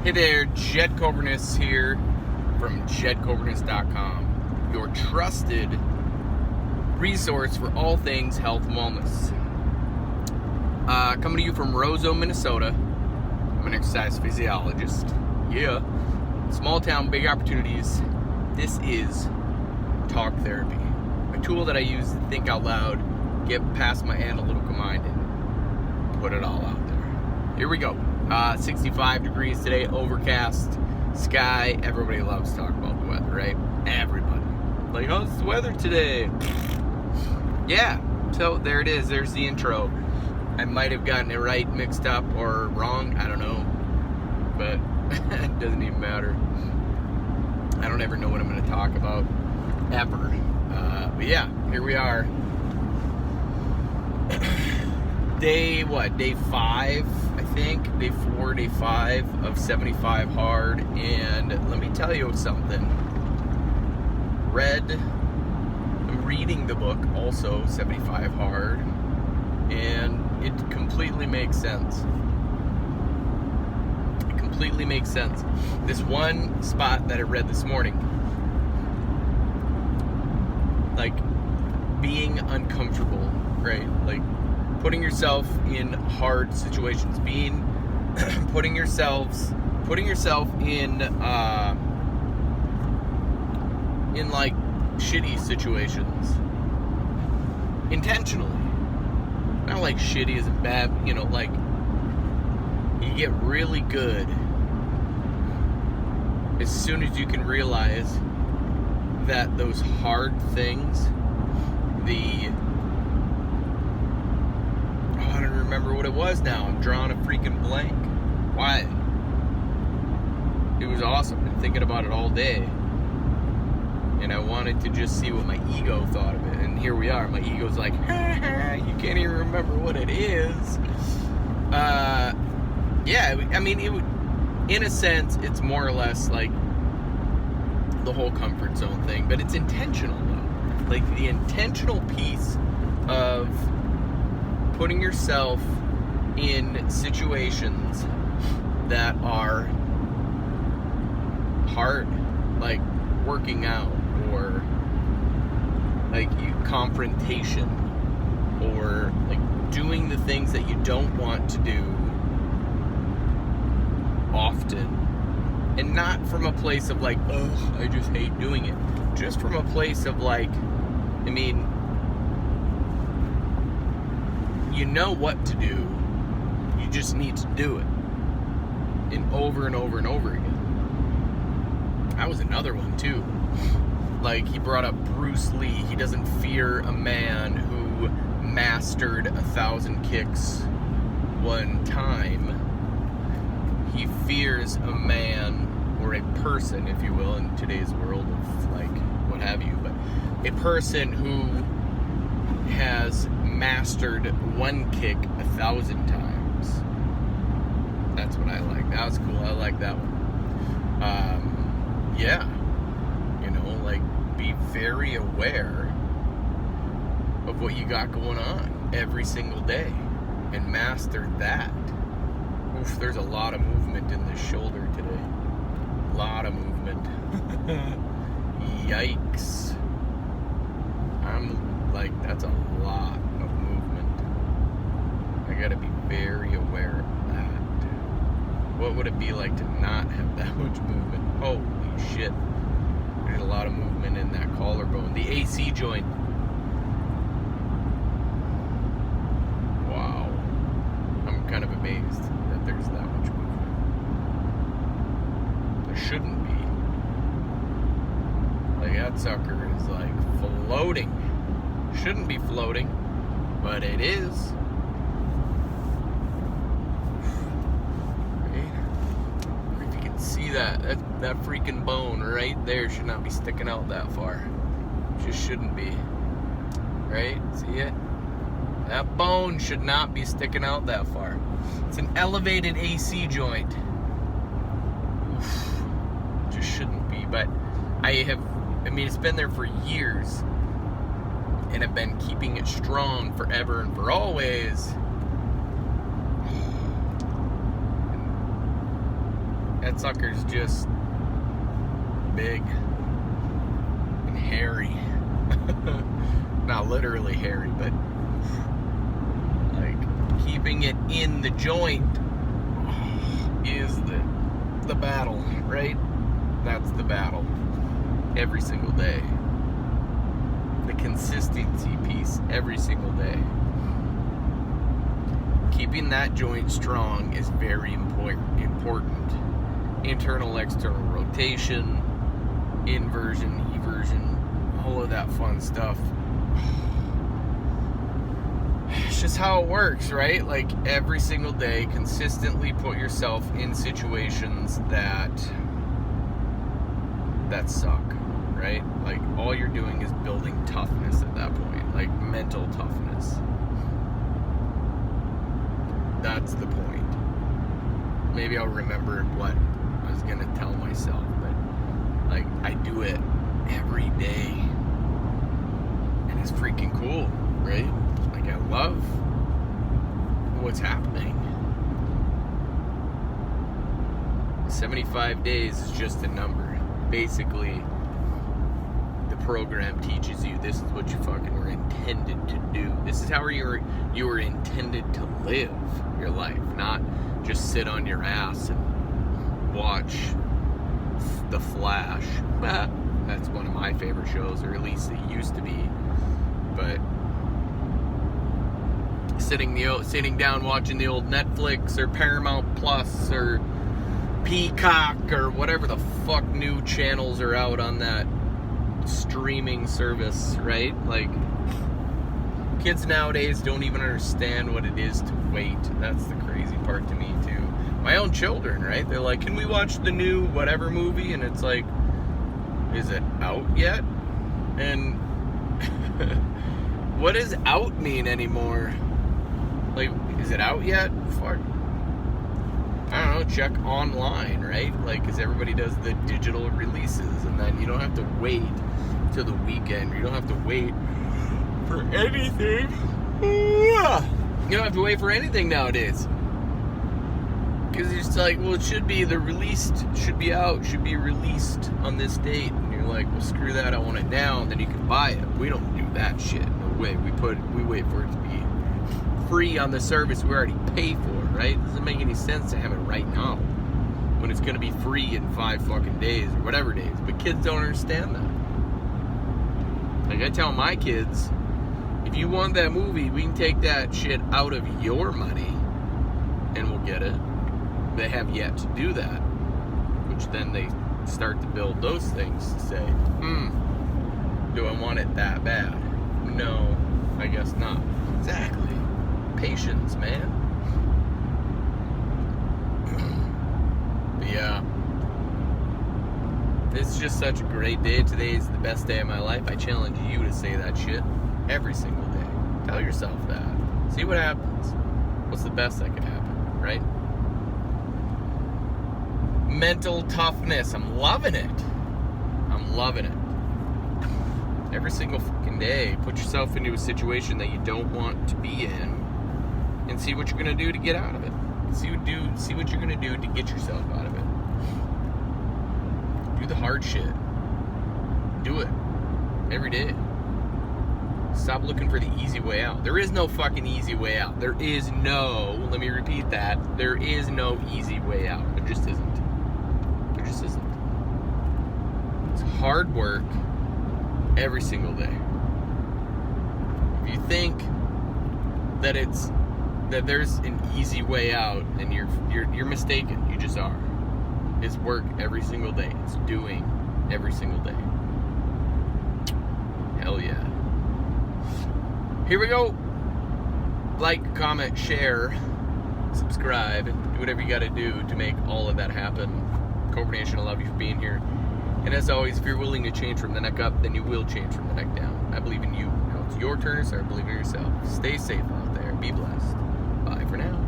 Hey there, Jed Coburnus here from jedcoburnus.com, your trusted resource for all things health and wellness. Coming to you from Roseau, Minnesota. I'm an exercise physiologist. Yeah. Small town, big opportunities. This is talk therapy, a tool that I use to think out loud, get past my analytical mind, and put it all out there. Here we go. 65 degrees today, overcast sky. Everybody loves to talk about the weather, right? Everybody. Like, how's the weather today? Yeah, so there it is. There's the intro. I might have gotten it right, mixed up, or wrong. I don't know. But it doesn't even matter. I don't ever know what I'm going to talk about, ever. But yeah, here we are. Day 5, I think. Day 4, day 5 of 75 hard. And let me tell you something. I'm reading the book, also 75 hard. And it completely makes sense. It completely makes sense. This one spot that I read this morning, like being uncomfortable, right? Like putting yourself in hard situations, putting yourself in like shitty situations intentionally. Not like shitty isn't bad, like you get really good as soon as you can realize that those hard things, I don't remember what it was now. I'm drawing a freaking blank. Why? It was awesome. Been thinking about it all day. And I wanted to just see what my ego thought of it. And here we are. My ego's like, you can't even remember what it is. Yeah, I mean, it would, in a sense, it's more or less like the whole comfort zone thing. But it's intentional, though. Like, the intentional piece of putting yourself in situations that are hard, like working out, or like confrontation, or like doing the things that you don't want to do often, and not from a place of like, oh, I just hate doing it, just from a place of like, I mean, you know what to do, you just need to do it, and over and over and over again. That was another one too. Like, he brought up Bruce Lee. He doesn't fear a man who mastered 1,000 kicks one time. He fears a man, or a person, if you will, in today's world of like what have you, but a person who has mastered one kick 1,000 times. That's what I like. That was cool. I like that one. Yeah, like, be very aware of what you got going on every single day and master that. Oof, there's a lot of movement in this shoulder today. A lot of movement. Yikes. I'm like, that's a lot of movement. I gotta be very aware of that. What would it be like to not have that much movement? Holy shit. There's a lot of movement in that collarbone. The AC joint. Wow. I'm kind of amazed that there's that much movement. There shouldn't be. Like, that sucker is like floating. Shouldn't be floating, but it is. See that freaking bone right there should not be sticking out that far. Just shouldn't be. Right? See it? That bone should not be sticking out that far. It's an elevated AC joint. Oof. Just shouldn't be. But it's been there for years. And I've been keeping it strong forever and for always. that sucker's just big and hairy. Not literally hairy, but like keeping it in the joint is the battle, right? That's the battle every single day. The consistency piece every single day. Keeping that joint strong is very important. Internal, external rotation, inversion, eversion, all of that fun stuff. It's just how it works, right? Like every single day, consistently put yourself in situations that suck, right? Like all you're doing is building toughness at that point, like mental toughness. That's the point. Maybe I'll remember what I was gonna tell myself, but like I do it every day, and it's freaking cool, right? Like I love what's happening. 75 days is just a number. Basically, the program teaches you this is what you fucking were intended to do. This is how you were intended to live your life, not just sit on your ass and watch The Flash. That's one of my favorite shows, or at least it used to be. But sitting down watching the old Netflix or Paramount Plus or Peacock or whatever the fuck new channels are out on that streaming service, right? Like, kids nowadays don't even understand what it is to wait. That's the crazy part to me too. My own children, right? They're like, can we watch the new whatever movie? And it's like, is it out yet? And what does out mean anymore? Like, is it out yet? Fuck. I don't know, check online, right? Like, because everybody does the digital releases, and then you don't have to wait till the weekend. You don't have to wait for anything. You don't have to wait for anything nowadays. Because you're just like, well, it should be should be out, should be released on this date. And you're like, well, screw that, I want it now, and then you can buy it. We don't do that shit. No way. We wait for it to be free on the service we already pay for, right? It doesn't make any sense to have it right now when it's going to be free in 5 fucking days or whatever days. But kids don't understand that. Like I tell my kids, if you want that movie, we can take that shit out of your money and we'll get it. They have yet to do that, which then they start to build those things to say, do I want it that bad? No, I guess not. Exactly. Patience, man. But yeah, it's just such a great day. Today is the best day of my life. I challenge you to say that shit every single day. Tell yourself that. See what happens. What's the best that could happen, right? Mental toughness. I'm loving it. I'm loving it. Every single fucking day, put yourself into a situation that you don't want to be in, and see what you're gonna do to get out of it. See what you're gonna do to get yourself out of it. Do the hard shit. Do it every day. Stop looking for the easy way out. There is no fucking easy way out. There is no, let me repeat that, there is no easy way out. There just isn't. There just isn't. It's hard work every single day. If you think that there's an easy way out, and you're mistaken. You just are. It's work every single day. It's doing every single day. Hell yeah. Here we go. Like, comment, share, subscribe, do whatever you gotta do to make all of that happen. Cobra Nation, I love you for being here. And as always, if you're willing to change from the neck up, then you will change from the neck down. I believe in you. Now it's your turn to start believing in yourself. Stay safe out there. Be blessed. Bye for now.